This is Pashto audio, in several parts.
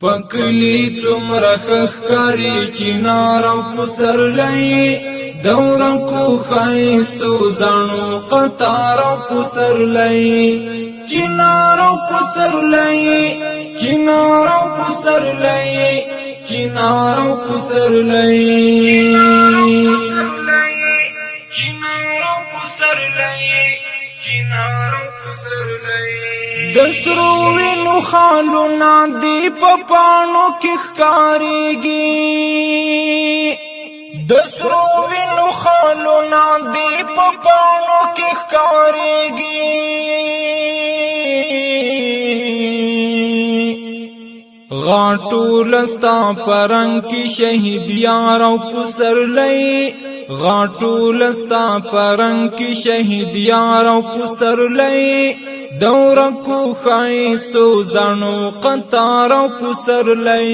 پکلی څومره ښکاري چنار او پسرلی دورم کو خایستو زانو قطار او پسرلی چنار او پسرلی چنار او پسرلی چنار او پسرلی دسرو وینو خالو نادی پپانو کی ښکاریږي دسرو وینو خالو نادی پپانو کی ښکاریږي غاټو لستا پرنګ کی شهید یار او پسرلی غاټو لستا پرنګ کی شهید یار او پسرلی دورم کو خایستو زانو قطار او پسرلی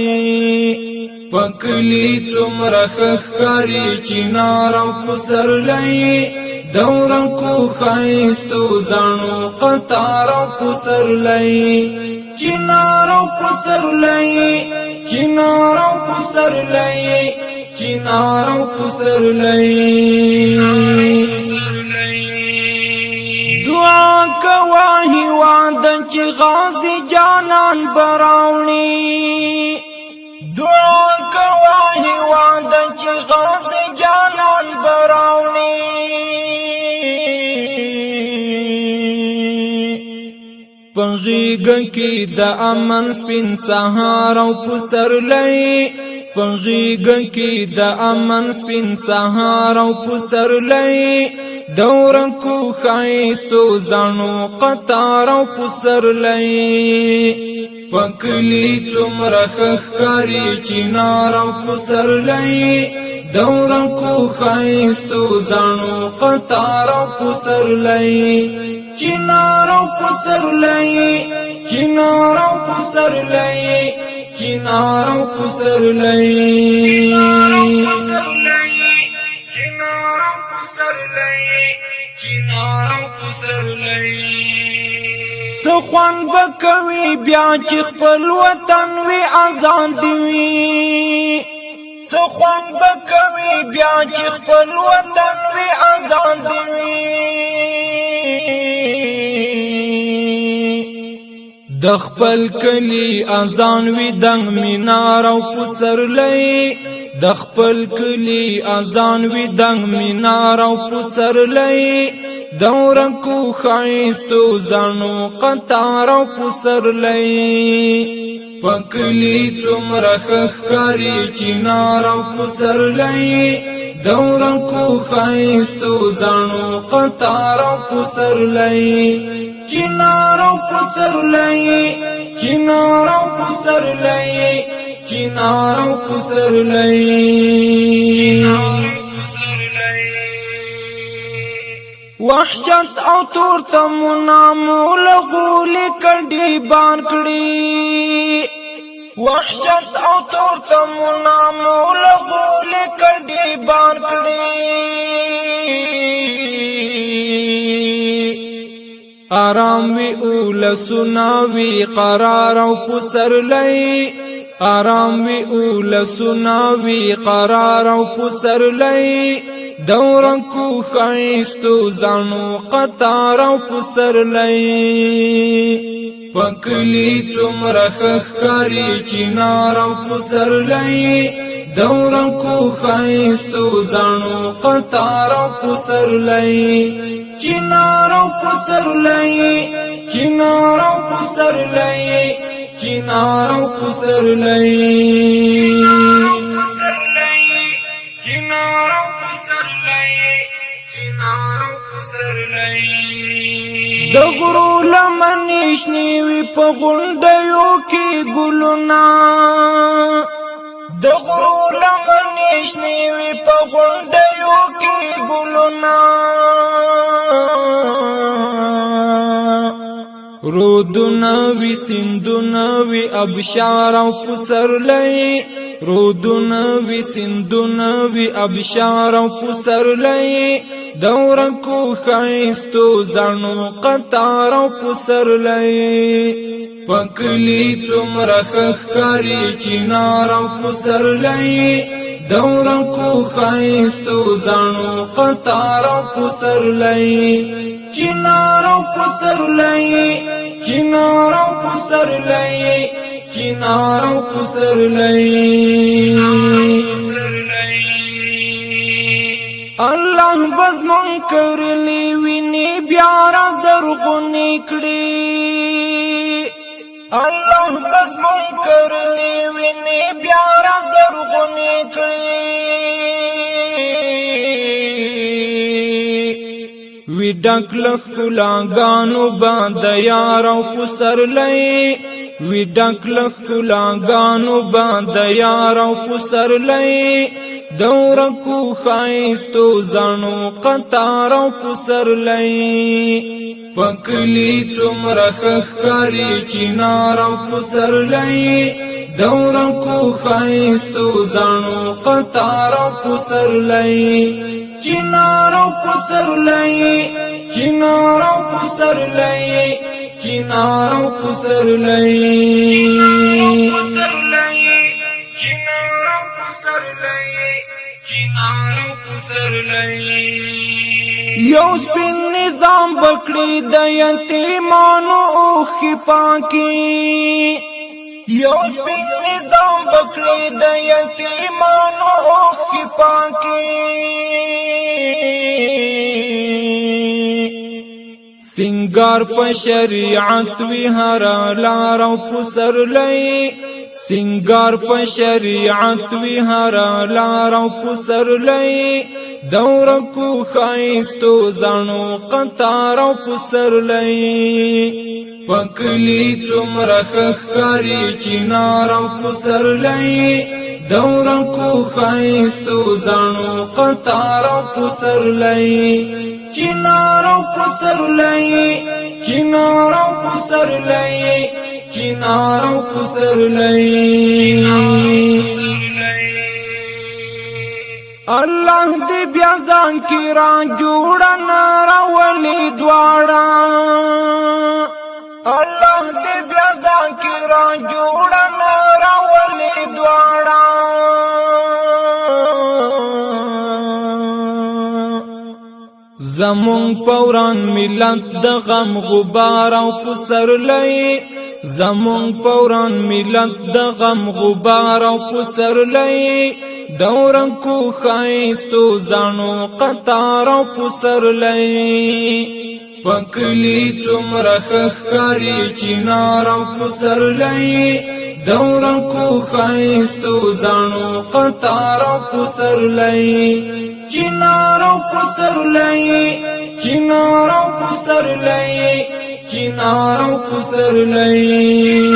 پکلی څومره ښکاري چنار او پسرلی دورم کو خایستو زانو قطار او پسرلی چنار او پسرلی چنار او پسرلی چنار او پسرلی دعا کواهی وعدن چی غازی جانان براونی دعا کواهی وعدن چی غازی جانان براونی پغیگ کی دا امن سپین سهار او پسرلی پغیگ کی دا امن سپین سهار او پسرلی دورم کو خایستو زانو قطار او پسرلی پکلی څومره ښکاري چنار او پسرلی دورم کو خایستو زانو قطار او پسرلی چنار او پسرلی چنار او پسرلی چنار او پسرلی څه خوان بکوي بیا چې خپل وطن وي آزاد وي څه خوان بکوي بیا چې خپل وطن وي آزاد وي د خپل کلی اذان وي دنګ مینار او پسرلی د خپل کلی اذان وي دنګ مینار او پسرلی دورم کو خایستو زانو قطار او پسرلی پکلی څومره ښکاري چنار او پسرلی دورم کو خایستو زانو قطار او پسرلی چنار او پسرلی چنار او پسرلی چنار او پسرلی وحشت او تور تمنا مول غولی کډی بان کړي وحشت او تور تمنا مول غولی کډی بان کړي آرام وی اول سناوی قرار او پسرلی آرام وی اول سناوی قرار او پسرلی دورم کو خایستو زانو قطار او پسرلی پکلی څومره ښکاري چنار او پسرلی دورم کو خایستو زانو قطار او پسرلی چنار او پسرلی چنار او پسرلی چنار او پسرلی د غرو لمنیش نیوی په غونډیو کې ګلونا د غرو لمنیش نیوی په غونډیو کې ګلونا رودنا وی سندنا وی ابشار او پسرلی رودنا وی سندنا وی ابشار او پسرلی دورم کو خایستو زانو قطار او پسرلی پکلی څومره ښکاري چنار او پسرلی دورم کو خایستو زانو قطار او پسرلی چنار او پسرلی چنار او پسرلی چنار او پسرلی الله بزمون کرلی ویني بیا را زرغونی کړي الله بزمون کرلی ویني بیا را زرغونی کړي وی ډک لخ کلاګانو باندې یار او پسرلی وی ډک لخ کلاګانو باندې یار او پسرلی دور کو خایستو زانو قطار او پسرلی پکلی څومره ښکاري چنار او پسرلی دور کو خایستو زانو قطار او پسرلی چنار او پسرلی چنار او پسرلی چنار او پسرلی یو سپین نظام بکړی د یتیمانو اوخی پاکی یو سپین نظام بکړی د یتیمانو اوخی پاکی سنگار په شریعت وی هر لار او پسرلی سنگار په شریعت وی هر لار او پسرلی دور کو خایستو زانو قطار او پسرلی پکلی څومره ښکاري چنار او پسرلی دور کو خایستو زانو قطار او پسرلی چنار او پسرلی چنار او پسرلی چنار او پسرلی الله دې بیا ځان کی را جوړ نار ولی دواړه الله دې بیا ځان کی را جوړ نار ولی دواړه زمون پوران ملت د غم غبار او پسرلی زمون پوران ملت د غم غبار او پسرلی دورم کو خایستو زانو قطار او پسرلی پکلی څومره ښکاري چنار او پسرلی دورم کو خایستو زانو قطار او پسرلی چنار او پسرلی چنار او پسرلی چنار او پسرلی